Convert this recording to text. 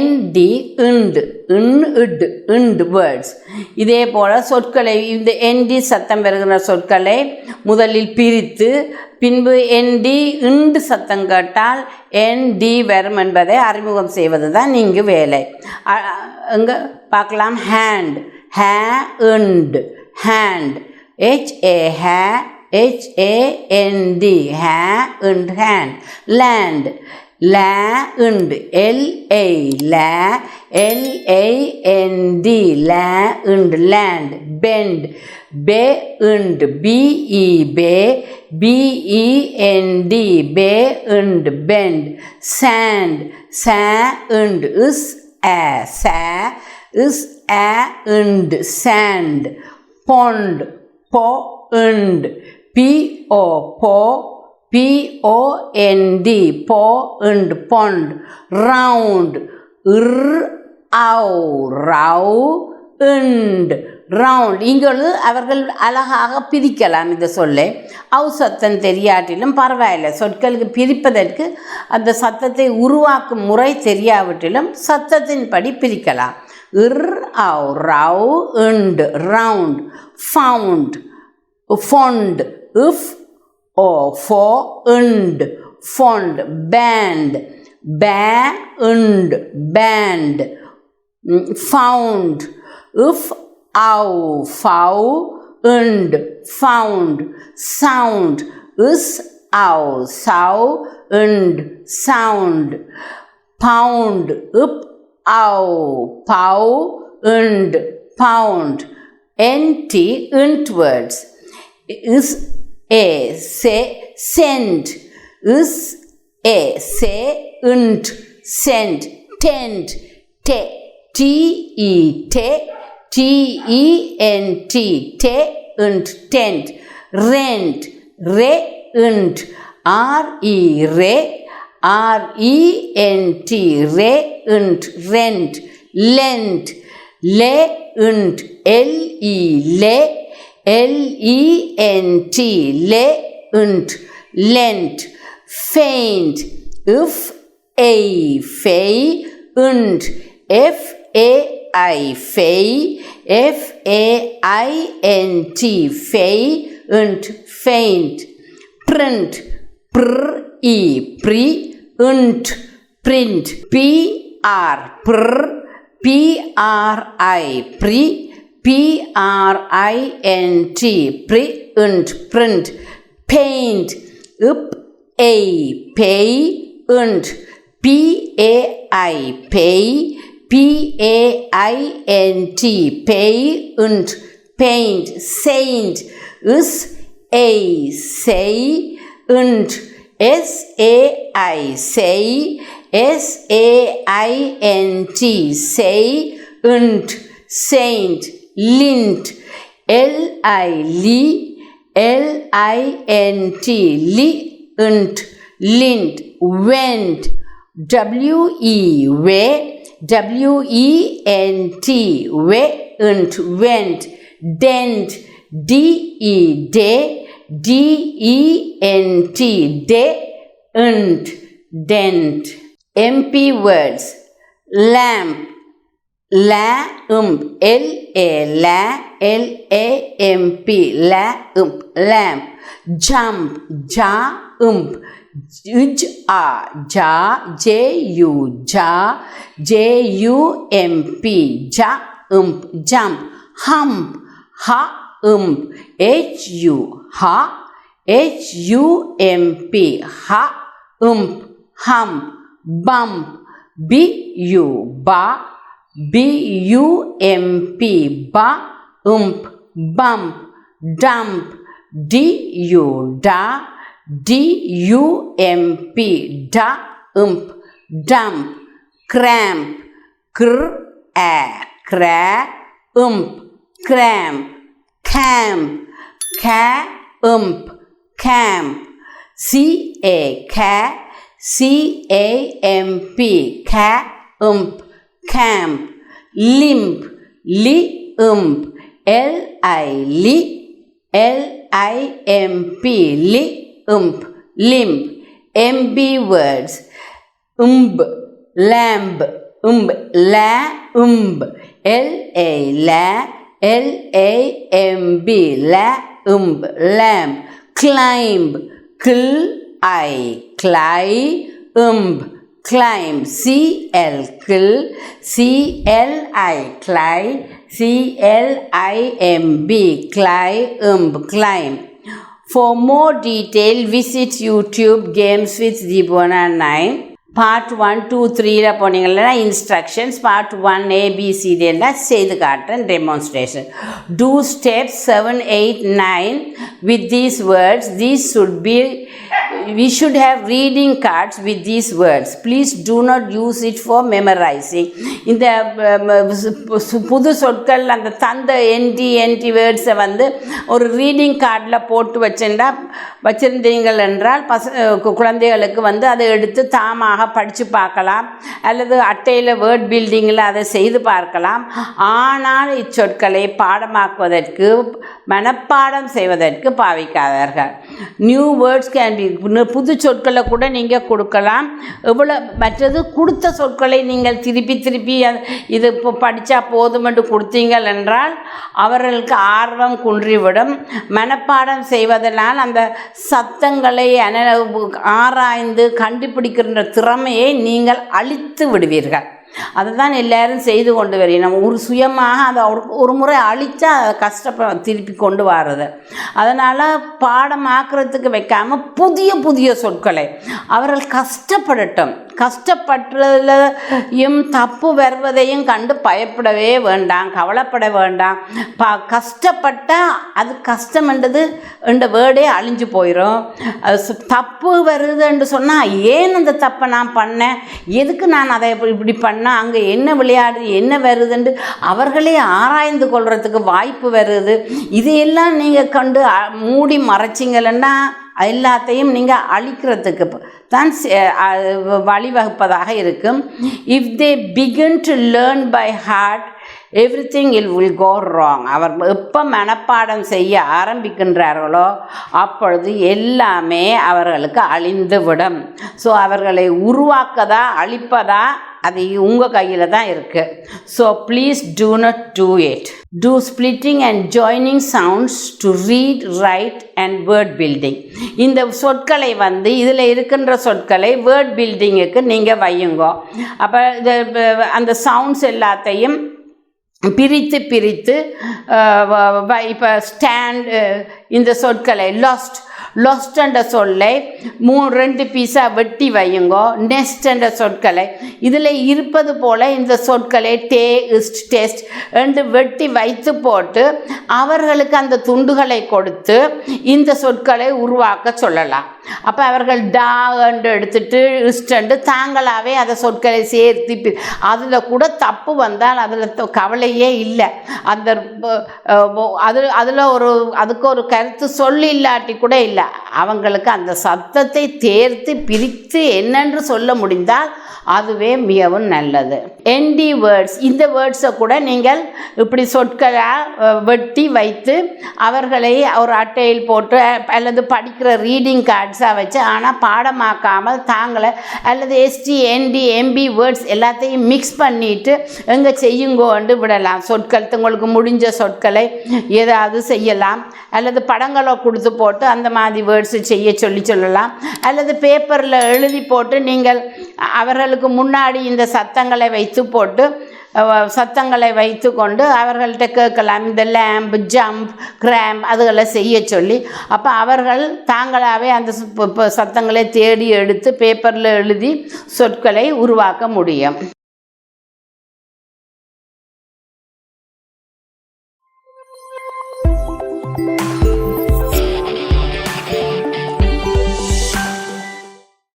ND into இடு into words. இதே போல் சொற்களை இந்த ND சத்தம் பெறுகிற சொற்களை முதலில் பிரித்து பின்பு ND இண்டு சத்தம் கேட்டால் ND வரும் என்பதை அறிமுகம் செய்வது தான் இங்கு வேலை. இங்கே பார்க்கலாம். Hand hey into hand HAND hey into hand. Land la und LAND la und land. Bend be und BEND be und bend. Sand sa und und sand. Pond po und POND pond pond. Round round. இங்கொழு அவர்கள் அழகாக பிரிக்கலாம் இந்த சொல்லை. சத்தம் தெரியாட்டிலும் பரவாயில்லை, சொற்களுக்கு பிரிப்பதற்கு அந்த சத்தத்தை உருவாக்கும் முறை தெரியாவிட்டிலும் சத்தத்தின்படி பிரிக்கலாம். round. Found fond for und fond. Band und band. Found und found. Sound und sound. Pound und pound. Ent words send und send. Tent TENT und tent. Rent und RENT und rent. Lent und LENT und lent. Faint FAI und FAINT fei und faint. Print pri und print. PRINT und print. Paint pay und PAINT pay und paint. Saint say und SAINT say und saint. Lint LINT und lint. Went WENT und went. Dent DENT und dent. MP words. Lamp LAMP lamp. Jump JUMP jump. Hump hump. Bump BUMP bump. Dump DUMP dump. Cramp cramp. Camp camp. CAMP camp. Limp LIMP limp. MB words. Lamb umb, lamb, L-A, L-A-M-B, lamb, lamb, climb, cl-I, climb, climb, C-L, C-L-I, climb, C-L-I-M-B, climb. For more detail, visit YouTube Games with Dibona 9. Part 1, 2, 3 போனீங்கன்னா instructions, part 1 A, B, C எல்லாம் செய்து காட்டுறேன் demonstration. Do steps 7, 8, 9 with these words. We should have reading cards with these words. Please do not use it for memorizing. இந்த புது சொற்கள் அந்த தந்த NT வேர்ட்ஸை வந்து ஒரு ரீடிங் கார்டில் போட்டு வச்சிருந்தீங்கள் என்றால் குழந்தைகளுக்கு வந்து அதை எடுத்து தாமாக படித்து பார்க்கலாம், அல்லது அட்டையில் வேர்ட் பில்டிங்கில் அதை செய்து பார்க்கலாம். ஆனால் இச்சொற்களை பாடமாக்குவதற்கு மனப்பாடம் செய்வதற்கு பாவிக்காதார்கள். நியூ வேர்ட்ஸ் கேன் பி, புது சொற்களை கூட நீங்கள் கொடுக்கலாம். எவ்வளோ மற்றது கொடுத்த சொற்களை நீங்கள் திருப்பி இது இப்போ படித்தா போதும் என்று கொடுத்தீங்கள் என்றால் அவர்களுக்கு ஆர்வம் குன்றிவிடும். மனப்பாடம் செய்வதனால் அந்த சத்தங்களை ஆராய்ந்து கண்டுபிடிக்கின்ற திறமையை நீங்கள் அழித்து விடுவீர்கள். அதை தான் எல்லாரும் செய்து கொண்டு வரணும். ஒரு சுயமாக அதை ஒரு முறை அழித்தா அதை திருப்பி கொண்டு வர்றது. அதனால் பாடமாக்குறதுக்கு வைக்காமல் புதிய சொற்களை அவர்கள் கஷ்டப்படட்டும். கஷ்டப்படுறதுலையும் தப்பு வருவதையும் கண்டு பயப்படவே வேண்டாம், கவலைப்பட வேண்டாம். கஷ்டப்பட்டால் அது கஷ்டம்ன்றது என்ற வேர்டே அழிஞ்சு போயிடும். தப்பு வருதுன்னு சொன்னால் ஏன் அந்த தப்பை நான் பண்ணேன், எதுக்கு நான் அதை இப்படி பண்ணேன், அங்கே என்ன விளையாடு என்ன வருதுன்னு அவர்களே ஆராய்ந்து கொள்றதுக்கு வாய்ப்பு வருது. இதையெல்லாம் நீங்கள் கண்டு மூடி மறைச்சிங்கன்னா எல்லாத்தையும் நீங்கள் அழிக்கிறதுக்கு தான் வழிவகுப்பதாக இருக்கும். If they begin to learn by heart everything will go wrong. அவர் எப்போ மனப்பாடம் செய்ய ஆரம்பிக்கின்றார்களோ அப்பொழுது எல்லாமே அவர்களுக்கு அழிந்துவிடும். ஸோ அவர்களை உருவாக்கதா அழிப்பதா அது உங்கள் கையில் தான் இருக்குது. So please do not do it. Do splitting and joining sounds to read, write and word building. இந்த சொற்களை வந்து இதில் இருக்கின்ற சொற்களை வேர்ட் பில்டிங்குக்கு நீங்கள் வையுங்க. அப்போ அந்த சவுண்ட்ஸ் எல்லாத்தையும் பிரித்து இப்போ ஸ்டாண்ட் இந்த சொற்களை லொஸ்ட் என்ற சொல்லை 2 பீஸாக வெட்டி வையுங்கோ. நெஸ்ட் என்ற சொற்களை இதில் இருப்பது போல் இந்த சொற்களை டெஸ்ட் என்று வெட்டி வைத்து போட்டு அவர்களுக்கு அந்த துண்டுகளை கொடுத்து இந்த சொற்களை உருவாக்க சொல்லலாம். அப்போ அவர்கள் டா என்று எடுத்துட்டு இஸ்டண்டு தாங்களாகவே அதை சொற்களை சேர்த்து அதில் கூட தப்பு வந்தால் அதில் கவலையே இல்லை. அந்த அதில் அதுக்கு ஒரு கருத்து சொல்லி இல்லாட்டி கூட இல்லை. அவங்களுக்கு அந்த சத்தத்தை தேர்த்து பிரித்து என்னென்று சொல்ல முடிந்தால் அதுவே மிகவும் நல்லது. என்டி வேர்ட்ஸ், இந்த வேர்ட்ஸை கூட நீங்கள் இப்படி சொற்களாக வெட்டி வைத்து அவர்களை ஒரு அட்டையில் போட்டு அல்லது படிக்கிற ரீடிங் கார்ட்ஸாக வச்சு ஆனால் பாடமாக்காமல் தாங்களை அல்லது எஸ்டி என்டி எம்பி வேர்ட்ஸ் எல்லாத்தையும் மிக்ஸ் பண்ணிவிட்டு எங்கே செய்யுங்கோண்டு விடலாம். சொற்கள் உங்களுக்கு முடிஞ்ச சொற்களை ஏதாவது செய்யலாம், அல்லது படங்களை கொடுத்து போட்டு அந்த மாதிரி வேர்ட்ஸு செய்ய சொல்லலாம், அல்லது பேப்பரில் எழுதி போட்டு நீங்கள் அவர்களுக்கு முன்னாடி இந்த சத்தங்களை வைத்து கொண்டு அவர்கள்ட்ட கேட்கலாம். இந்த லேம்ப், ஜம்ப், கிராம்ப் அதுகளை செய்ய சொல்லி அப்போ அவர்கள் தாங்களாகவே அந்த சத்தங்களை தேடி எடுத்து பேப்பரில் எழுதி சொற்களை உருவாக்க முடியும்.